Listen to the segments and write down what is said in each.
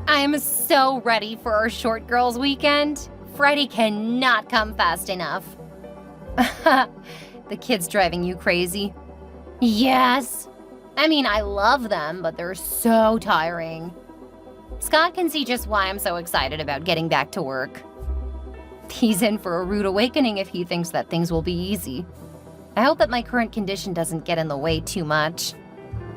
I am so ready for our short girls weekend. Friday cannot come fast enough. The kids driving you crazy? Yes. I mean, I love them, but they're so tiring. Scott can see just why I'm so excited about getting back to work. He's in for a rude awakening if he thinks that things will be easy. I hope that my current condition doesn't get in the way too much.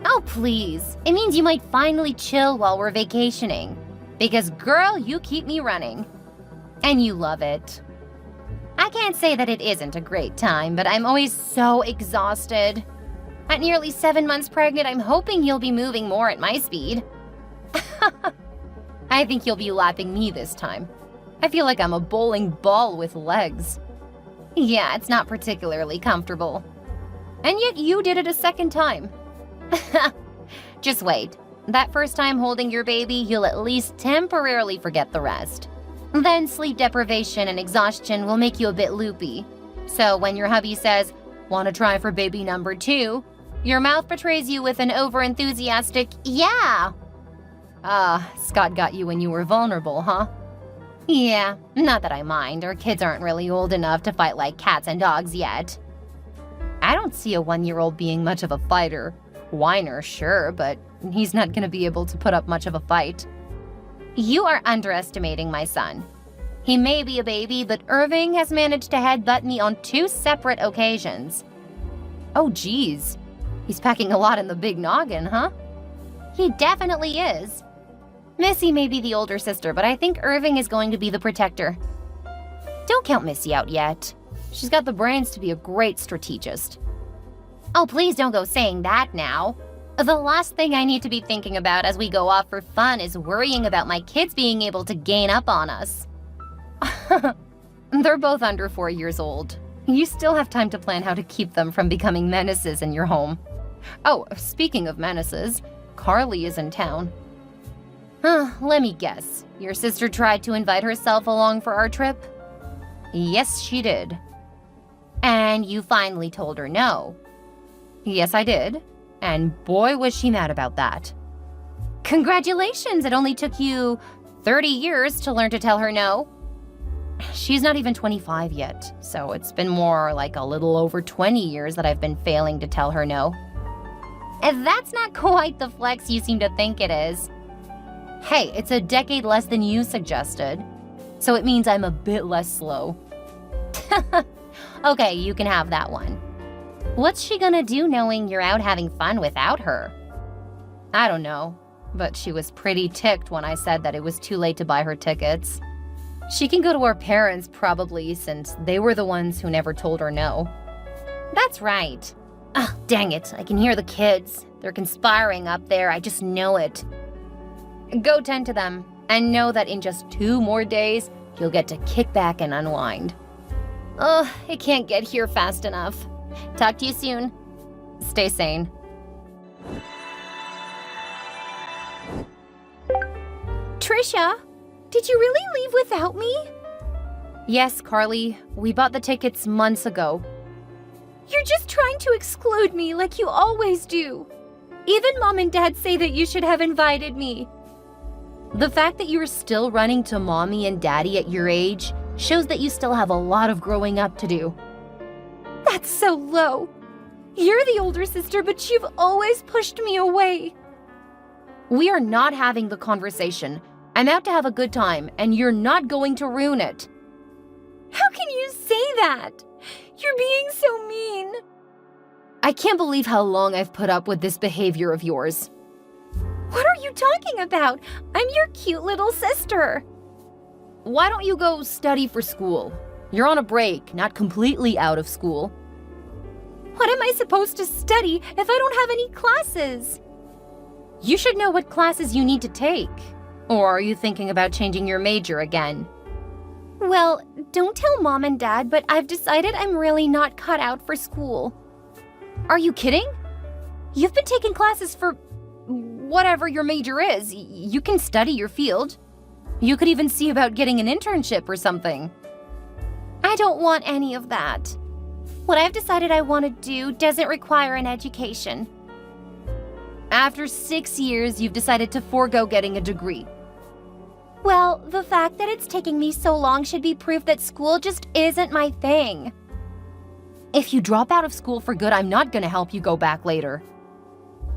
Oh, please. It means you might finally chill while we're vacationing. Because, girl, you keep me running. And you love it. I can't say that it isn't a great time, but I'm always so exhausted. At nearly 7 months pregnant, I'm hoping you'll be moving more at my speed. I think you'll be lapping me this time. I feel like I'm a bowling ball with legs. Yeah, it's not particularly comfortable. And yet you did it a second time. Just wait. That first time holding your baby, you'll at least temporarily forget the rest. Then sleep deprivation and exhaustion will make you a bit loopy. So when your hubby says, "Want to try for baby number 2?" your mouth betrays you with an over-enthusiastic, "Yeah." Scott got you when you were vulnerable, huh? Yeah, not that I mind. Our kids aren't really old enough to fight like cats and dogs yet. I don't see a 1-year-old being much of a fighter. Whiner, sure, but he's not gonna be able to put up much of a fight. You are underestimating my son. He may be a baby, but Irving has managed to headbutt me on 2 separate occasions. Oh, geez. He's packing a lot in the big noggin, huh? He definitely is. Missy may be the older sister, but I think Irving is going to be the protector. Don't count Missy out yet. She's got the brains to be a great strategist. Oh, please don't go saying that now. The last thing I need to be thinking about as we go off for fun is worrying about my kids being able to gain up on us. They're both under 4 years old. You still have time to plan how to keep them from becoming menaces in your home. Oh, speaking of menaces, Carly is in town. Let me guess. Your sister tried to invite herself along for our trip? Yes, she did. And you finally told her no? Yes, I did. And boy, was she mad about that. Congratulations! It only took you 30 years to learn to tell her no. She's not even 25 yet, so it's been more like a little over 20 years that I've been failing to tell her no. And that's not quite the flex you seem to think it is. Hey, it's a decade less than you suggested, so it means I'm a bit less slow. Okay, you can have that one. What's she gonna do knowing you're out having fun without her? I don't know, but she was pretty ticked when I said that it was too late to buy her tickets. She can go to her parents probably, since they were the ones who never told her no. That's right. Ah, dang it, I can hear the kids. They're conspiring up there, I just know it. Go tend to them, and know that in just 2 more days, you'll get to kick back and unwind. Ugh, it can't get here fast enough. Talk to you soon. Stay sane. Trisha, did you really leave without me? Yes, Carly. We bought the tickets months ago. You're just trying to exclude me like you always do. Even Mom and Dad say that you should have invited me. The fact that you're still running to Mommy and Daddy at your age shows that you still have a lot of growing up to do. That's so low. You're the older sister, but you've always pushed me away. We are not having the conversation. I'm out to have a good time, and you're not going to ruin it. How can you say that? You're being so mean. I can't believe how long I've put up with this behavior of yours. What are you talking about? I'm your cute little sister. Why don't you go study for school? You're on a break, not completely out of school. What am I supposed to study if I don't have any classes? You should know what classes you need to take. Or are you thinking about changing your major again? Well, don't tell Mom and Dad, but I've decided I'm really not cut out for school. Are you kidding? You've been taking classes for whatever your major is. You can study your field. You could even see about getting an internship or something. I don't want any of that. What I've decided I want to do doesn't require an education. After 6 years, you've decided to forego getting a degree. Well, the fact that it's taking me so long should be proof that school just isn't my thing. If you drop out of school for good, I'm not gonna help you go back later.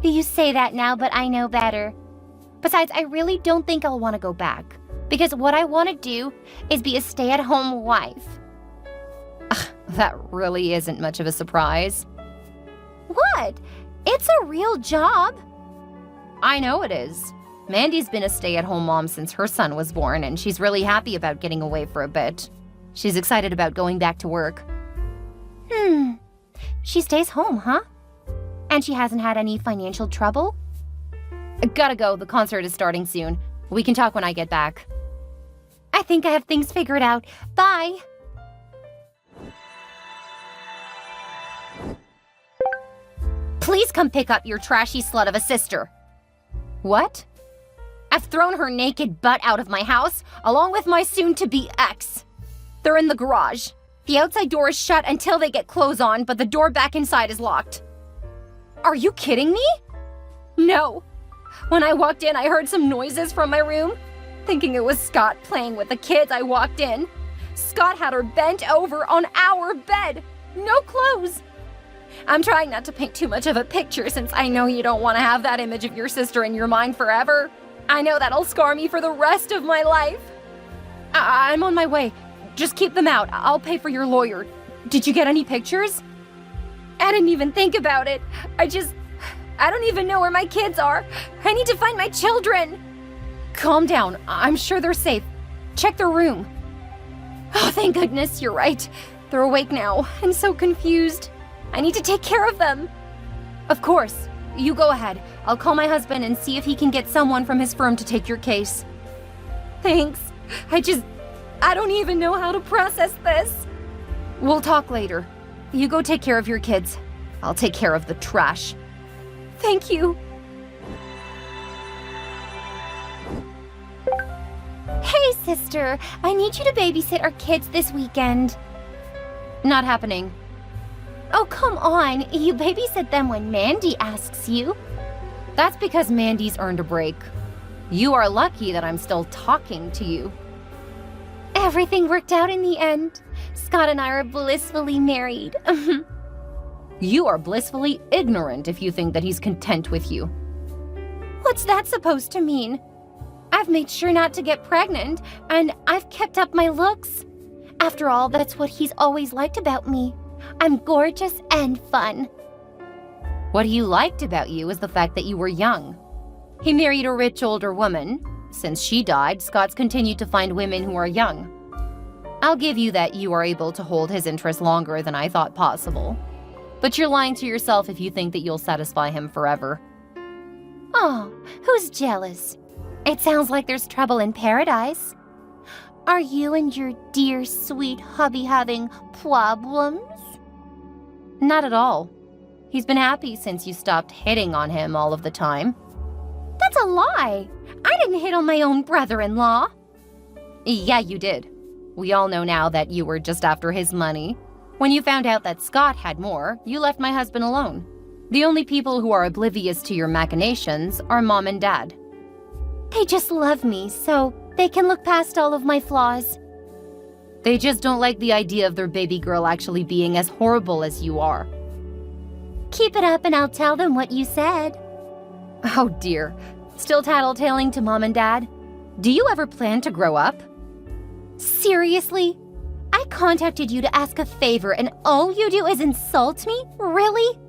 You say that now, but I know better. Besides, I really don't think I'll want to go back, because what I want to do is be a stay-at-home wife. That really isn't much of a surprise. What? It's a real job. I know it is. Mandy's been a stay-at-home mom since her son was born, and she's really happy about getting away for a bit. She's excited about going back to work. She stays home, huh? And she hasn't had any financial trouble? Gotta go, the concert is starting soon. We can talk when I get back. I think I have things figured out. Bye! Please come pick up your trashy slut of a sister. What? I've thrown her naked butt out of my house, along with my soon-to-be ex. They're in the garage. The outside door is shut until they get clothes on, but the door back inside is locked. Are you kidding me? No. When I walked in, I heard some noises from my room. Thinking it was Scott playing with the kids, I walked in. Scott had her bent over on our bed. No clothes. I'm trying not to paint too much of a picture since I know you don't want to have that image of your sister in your mind forever. I know that'll scar me for the rest of my life. I'm on my way. Just keep them out. I'll pay for your lawyer. Did you get any pictures? I didn't even think about it. I don't even know where my kids are. I need to find my children. Calm down. I'm sure they're safe. Check their room. Oh, thank goodness, you're right. They're awake now and so confused. I need to take care of them. Of course. You go ahead. I'll call my husband and see if he can get someone from his firm to take your case. Thanks. I don't even know how to process this. We'll talk later. You go take care of your kids. I'll take care of the trash. Thank you. Hey, sister. I need you to babysit our kids this weekend. Not happening. Oh, come on. You babysit them when Mandy asks you. That's because Mandy's earned a break. You are lucky that I'm still talking to you. Everything worked out in the end. Scott and I are blissfully married. You are blissfully ignorant if you think that he's content with you. What's that supposed to mean? I've made sure not to get pregnant, and I've kept up my looks. After all, that's what he's always liked about me. I'm gorgeous and fun. What he liked about you is the fact that you were young. He married a rich older woman. Since she died, Scott's continued to find women who are young. I'll give you that you are able to hold his interest longer than I thought possible. But you're lying to yourself if you think that you'll satisfy him forever. Oh, who's jealous? It sounds like there's trouble in paradise. Are you and your dear, sweet hubby having problems? Not at all. He's been happy since you stopped hitting on him all of the time. That's a lie. I didn't hit on my own brother-in-law. Yeah, you did. We all know now that you were just after his money. When you found out that Scott had more, you left my husband alone. The only people who are oblivious to your machinations are Mom and Dad. They just love me, so they can look past all of my flaws. They just don't like the idea of their baby girl actually being as horrible as you are. Keep it up and I'll tell them what you said. Oh dear. Still tattletaling to Mom and Dad? Do you ever plan to grow up? Seriously? I contacted you to ask a favor and all you do is insult me? Really?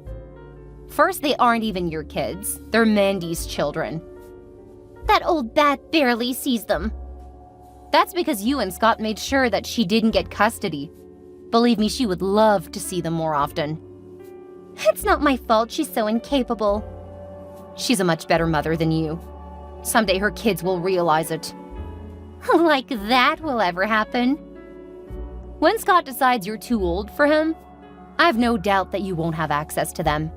First, they aren't even your kids. They're Mandy's children. That old bat barely sees them. That's because you and Scott made sure that she didn't get custody. Believe me, she would love to see them more often. It's not my fault she's so incapable. She's a much better mother than you. Someday her kids will realize it. Like that will ever happen. When Scott decides you're too old for him, I've no doubt that you won't have access to them.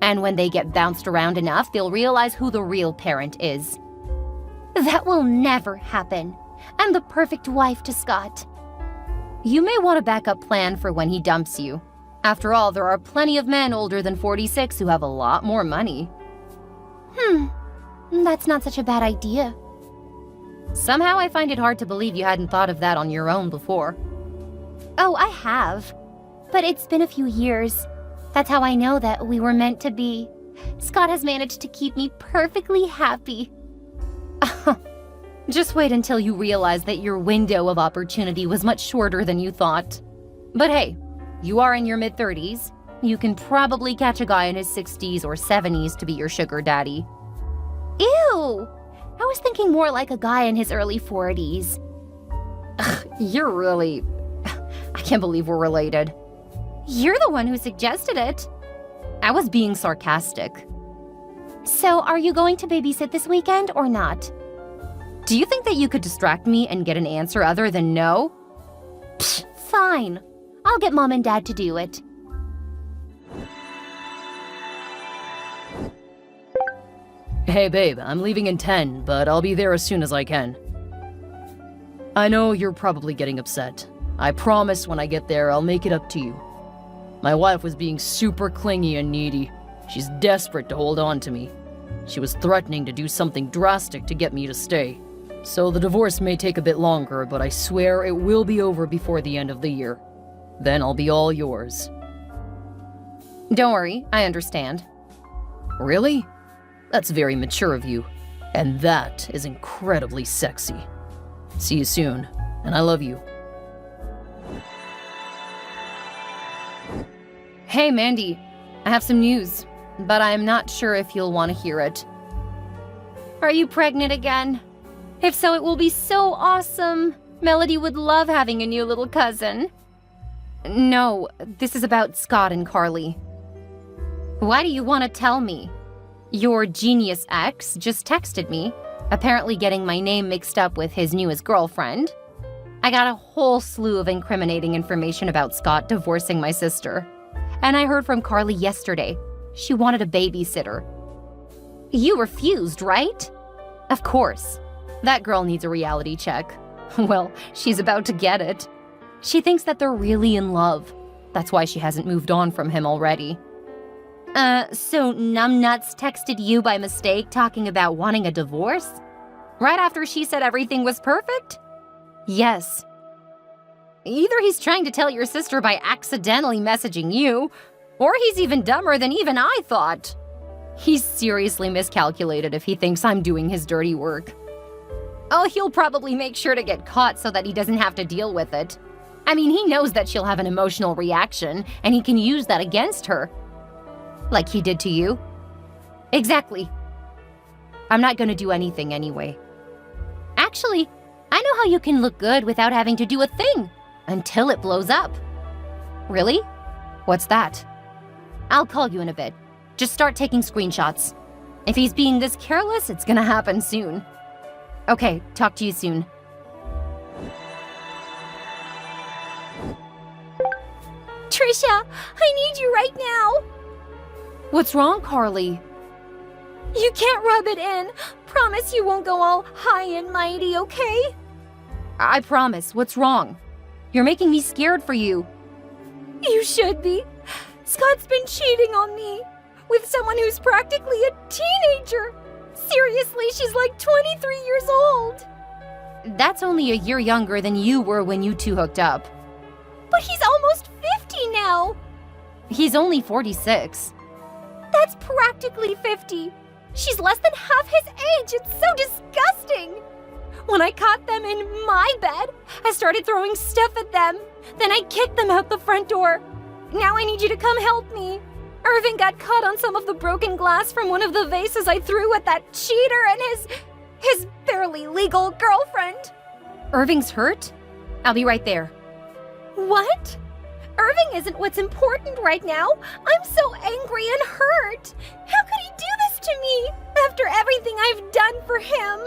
And when they get bounced around enough, they'll realize who the real parent is. That will never happen. I'm the perfect wife to Scott. You may want a backup plan for when he dumps you. After all, there are plenty of men older than 46 who have a lot more money. That's not such a bad idea. Somehow I find it hard to believe you hadn't thought of that on your own before. Oh, I have. But it's been a few years. That's how I know that we were meant to be. Scott has managed to keep me perfectly happy. Just wait until you realize that your window of opportunity was much shorter than you thought. But hey, you are in your mid-30s. You can probably catch a guy in his 60s or 70s to be your sugar daddy. Ew! I was thinking more like a guy in his early 40s. You're really... I can't believe we're related. You're the one who suggested it. I was being sarcastic. So, are you going to babysit this weekend or not? Do you think that you could distract me and get an answer other than no? Pfft, fine. I'll get Mom and Dad to do it. Hey babe, I'm leaving in 10, but I'll be there as soon as I can. I know you're probably getting upset. I promise when I get there, I'll make it up to you. My wife was being super clingy and needy. She's desperate to hold on to me. She was threatening to do something drastic to get me to stay. So the divorce may take a bit longer, but I swear it will be over before the end of the year. Then I'll be all yours. Don't worry, I understand. Really? That's very mature of you. And that is incredibly sexy. See you soon, and I love you. Hey, Mandy. I have some news, but I'm not sure if you'll want to hear it. Are you pregnant again? If so, it will be so awesome. Melody would love having a new little cousin. No, this is about Scott and Carly. Why do you want to tell me? Your genius ex just texted me, apparently getting my name mixed up with his newest girlfriend. I got a whole slew of incriminating information about Scott divorcing my sister. And I heard from Carly yesterday. She wanted a babysitter. You refused, right? Of course. That girl needs a reality check. Well, she's about to get it. She thinks that they're really in love. That's why she hasn't moved on from him already. So Numbnuts texted you by mistake talking about wanting a divorce? Right after she said everything was perfect? Yes. Either he's trying to tell your sister by accidentally messaging you, or he's even dumber than even I thought. He's seriously miscalculated if he thinks I'm doing his dirty work. Oh, he'll probably make sure to get caught so that he doesn't have to deal with it. I mean, he knows that she'll have an emotional reaction, and he can use that against her. Like he did to you? Exactly. I'm not gonna do anything anyway. Actually, I know how you can look good without having to do a thing. Until it blows up. Really? What's that? I'll call you in a bit. Just start taking screenshots. If he's being this careless, it's gonna happen soon. Okay, talk to you soon. Trisha, I need you right now. What's wrong, Carly? You can't rub it in. Promise you won't go all high and mighty, okay? I promise. What's wrong? You're making me scared for you. You should be. Scott's been cheating on me with someone who's practically a teenager. Seriously, she's like 23 years old. That's only a year younger than you were when you two hooked up. But he's almost 50 now. He's only 46. That's practically 50. She's less than half his age. It's so disgusting. When I caught them in my bed, I started throwing stuff at them. Then I kicked them out the front door. Now I need you to come help me. Irving got caught on some of the broken glass from one of the vases I threw at that cheater and his barely legal girlfriend. Irving's hurt? I'll be right there. What? Irving isn't what's important right now. I'm so angry and hurt. How could he do this to me after everything I've done for him?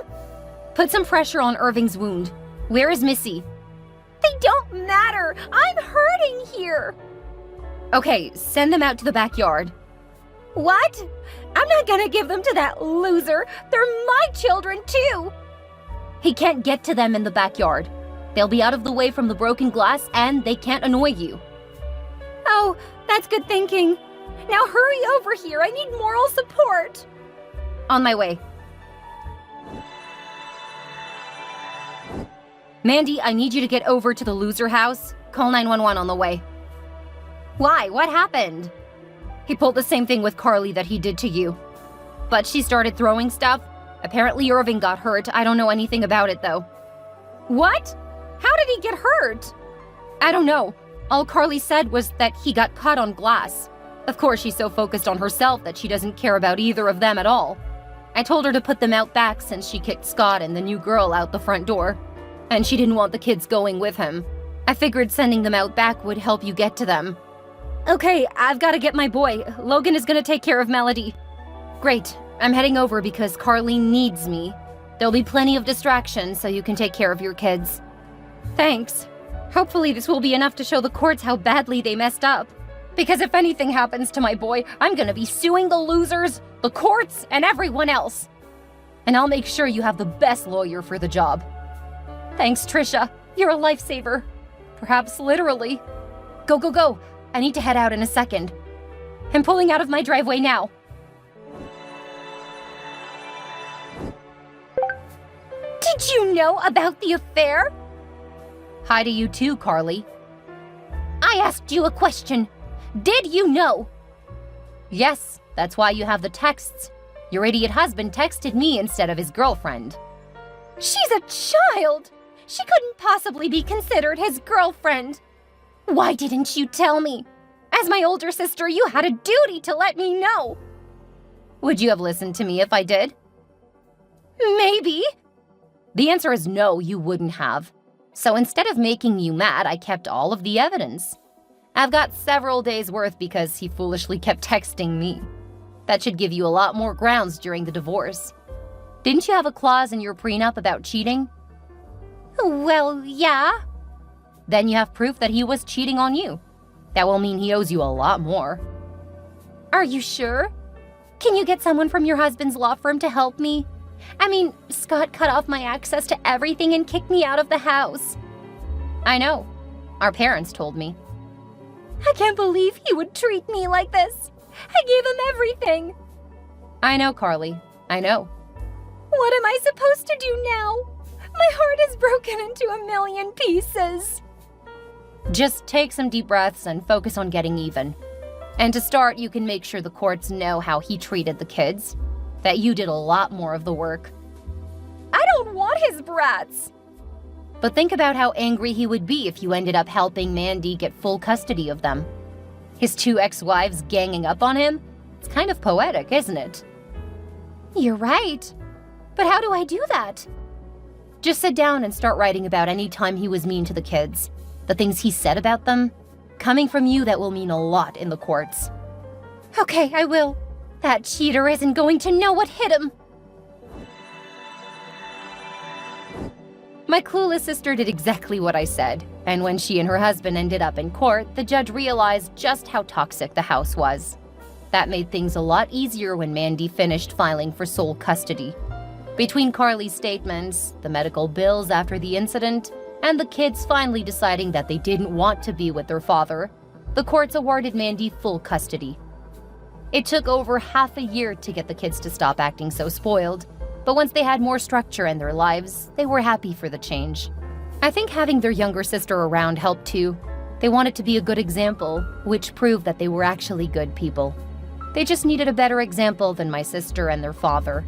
Put some pressure on Irving's wound. Where is Missy? They don't matter. I'm hurting here. Okay, send them out to the backyard. What? I'm not gonna give them to that loser. They're my children too. He can't get to them in the backyard. They'll be out of the way from the broken glass and they can't annoy you. Oh, that's good thinking. Now hurry over here. I need moral support. On my way. Mandy, I need you to get over to the loser house. Call 911 on the way. Why? What happened? He pulled the same thing with Carly that he did to you. But she started throwing stuff. Apparently Irving got hurt. I don't know anything about it, though. What? How did he get hurt? I don't know. All Carly said was that he got cut on glass. Of course, she's so focused on herself that she doesn't care about either of them at all. I told her to put them out back since she kicked Scott and the new girl out the front door. And she didn't want the kids going with him. I figured sending them out back would help you get to them. Okay, I've got to get my boy. Logan is going to take care of Melody. Great. I'm heading over because Carly needs me. There'll be plenty of distractions so you can take care of your kids. Thanks. Hopefully this will be enough to show the courts how badly they messed up. Because if anything happens to my boy, I'm gonna be suing the losers, the courts, and everyone else. And I'll make sure you have the best lawyer for the job. Thanks, Trisha. You're a lifesaver. Perhaps literally. Go, go, go. I need to head out in a second. I'm pulling out of my driveway now. Did you know about the affair? Hi to you too, Carly. I asked you a question. Did you know? Yes, that's why you have the texts. Your idiot husband texted me instead of his girlfriend. She's a child! She couldn't possibly be considered his girlfriend. Why didn't you tell me? As my older sister, you had a duty to let me know. Would you have listened to me if I did? Maybe. The answer is no, you wouldn't have. So instead of making you mad, I kept all of the evidence. I've got several days' worth because he foolishly kept texting me. That should give you a lot more grounds during the divorce. Didn't you have a clause in your prenup about cheating? Well, yeah. Then you have proof that he was cheating on you. That will mean he owes you a lot more. Are you sure? Can you get someone from your husband's law firm to help me? I mean, Scott cut off my access to everything and kicked me out of the house. I know. Our parents told me. I can't believe he would treat me like this. I gave him everything. I know, Carly. I know. What am I supposed to do now? My heart is broken into a million pieces. Just take some deep breaths and focus on getting even. And to start, you can make sure the courts know how he treated the kids. That you did a lot more of the work. I don't want his brats! But think about how angry he would be if you ended up helping Mandy get full custody of them. His two ex-wives ganging up on him? It's kind of poetic, isn't it? You're right. But how do I do that? Just sit down and start writing about any time he was mean to the kids. The things he said about them. Coming from you, that will mean a lot in the courts. Okay, I will. That cheater isn't going to know what hit him. My clueless sister did exactly what I said, and when she and her husband ended up in court, the judge realized just how toxic the house was. That made things a lot easier when Mandy finished filing for sole custody. Between Carly's statements, the medical bills after the incident, and the kids finally deciding that they didn't want to be with their father, the courts awarded Mandy full custody. It took over half a year to get the kids to stop acting so spoiled, but once they had more structure in their lives, they were happy for the change. I think having their younger sister around helped too. They wanted to be a good example, which proved that they were actually good people. They just needed a better example than my sister and their father.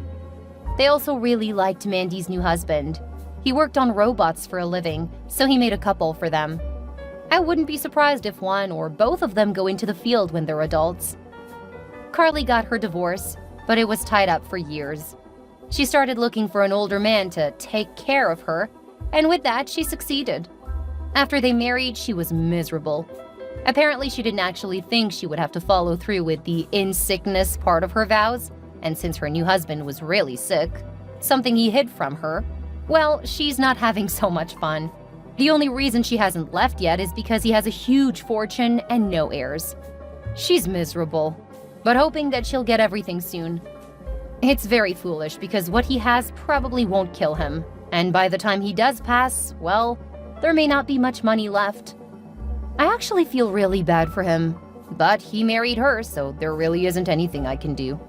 They also really liked Mandy's new husband. He worked on robots for a living, so he made a couple for them. I wouldn't be surprised if one or both of them go into the field when they're adults. Carly got her divorce, but it was tied up for years. She started looking for an older man to take care of her, and with that, she succeeded. After they married, she was miserable. Apparently, she didn't actually think she would have to follow through with the in-sickness part of her vows, and since her new husband was really sick, something he hid from her, well, she's not having so much fun. The only reason she hasn't left yet is because he has a huge fortune and no heirs. She's miserable, but hoping that she'll get everything soon. It's very foolish because what he has probably won't kill him, and by the time he does pass, well, there may not be much money left. I actually feel really bad for him, but he married her, so there really isn't anything I can do.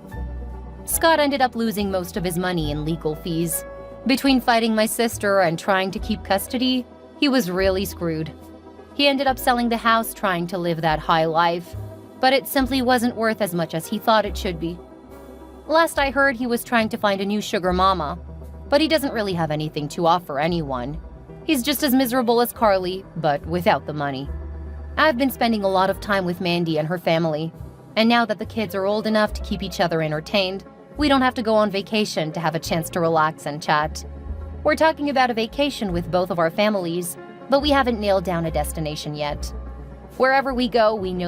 Scott ended up losing most of his money in legal fees. Between fighting my sister and trying to keep custody, he was really screwed. He ended up selling the house trying to live that high life, but it simply wasn't worth as much as he thought it should be. Last I heard, he was trying to find a new sugar mama, but he doesn't really have anything to offer anyone. He's just as miserable as Carly, but without the money. I've been spending a lot of time with Mandy and her family, and now that the kids are old enough to keep each other entertained, we don't have to go on vacation to have a chance to relax and chat. We're talking about a vacation with both of our families, but we haven't nailed down a destination yet. Wherever we go, we know